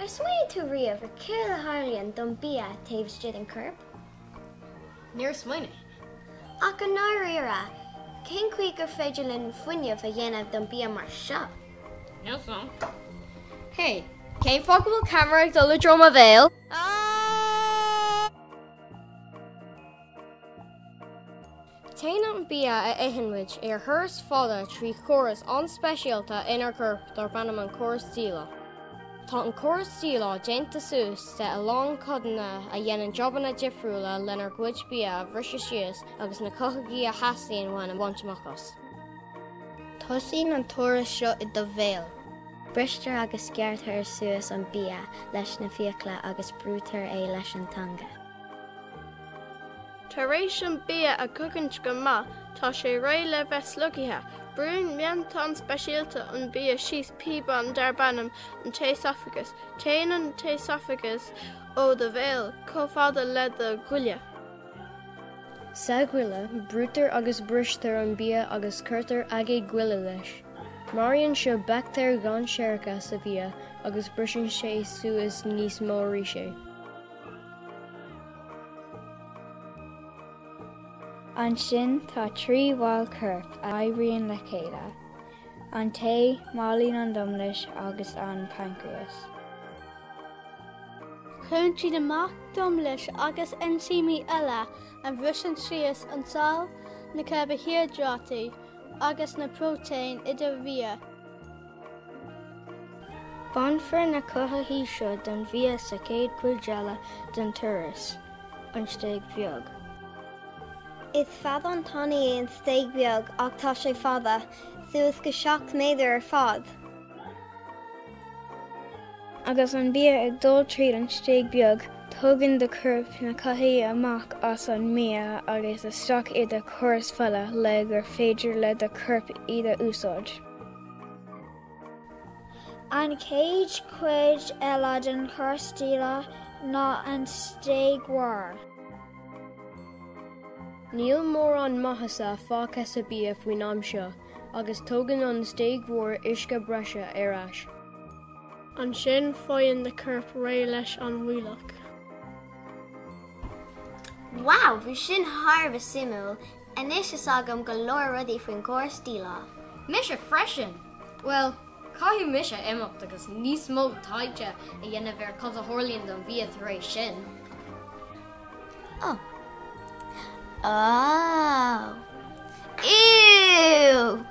Sway to Ria for Kill Harlian don Bia Taves Jid and Curb. Near Swiney. Akanarira, King Quaker Fedulin Funya for Yena don Bia Marsha. Yes, no. Hey, came Fogable Camera Dolodroma Vale. Tainam Bia a Ehenwich hers father tree Córas on specialta inner curb door Banaman Córas Díleá. Tá Córas Díleá déanta sús de a long codna a dhéanann jobbanna difriúla lenar gcuid bia bhrisise sios agus na cochaí a hasaíonn bhain an bhaintmachas. Tosin an Torah seo I do Vale. Brister agus ceart ar suas an Bia leis na fiacla agus brútar é leis an tanga. Taréis an bia a cogant go ma, tá sé ré le bheits lugithe. Brún miantán speisialta an bia síos píban dar banam an téesophagus. Téan an téesophagus ó do bhéal, cófáda le do ghuiile. Saghuile, brútar agus brister an bia agus curtar agé ghuiile leis. Marian seo bactar gan seircha sa bia agus brisin sé suas níos mórí sé. An sin tá trí bháil curp a éiríonn le chéile, an té, málaíonn an domlais agus an pancreas. Chun siad amach domlais agus ensímí eile an bhrisin síos an sál na carbohídrataí agus na prótein I do bhia. Banfar na cothaí seo don bhia sa céad cuideala don turas, an stéig bheag. Is fad an tanaí an steig beag ach tá sé fada, suas go seach méidir ar fad. Agus an bia ag dul tríd an stéig beag, tugann de curp na cothaí amach as an mia agus isteach I de Córas fella le gur féidir le de curp I de úsáid. An céad cuid eile den Córas Díleá ná an stéig mhór. Níl mór an maithasa fácha sa bia faoin am seo, agus tógann an stéig mhór uisce breise ar ais. An sin foinn de curp ré leis an bhuileach. Wow, bhí sin thar simú, inis is agam go leor rudaí faoin Córas Díleá. Mise freisin. Well, caithfidh mise imimecht agus níos mó taide a dhéanamh ar cos a Harlaíonn don bhia tar éis sin. Oh. Ew!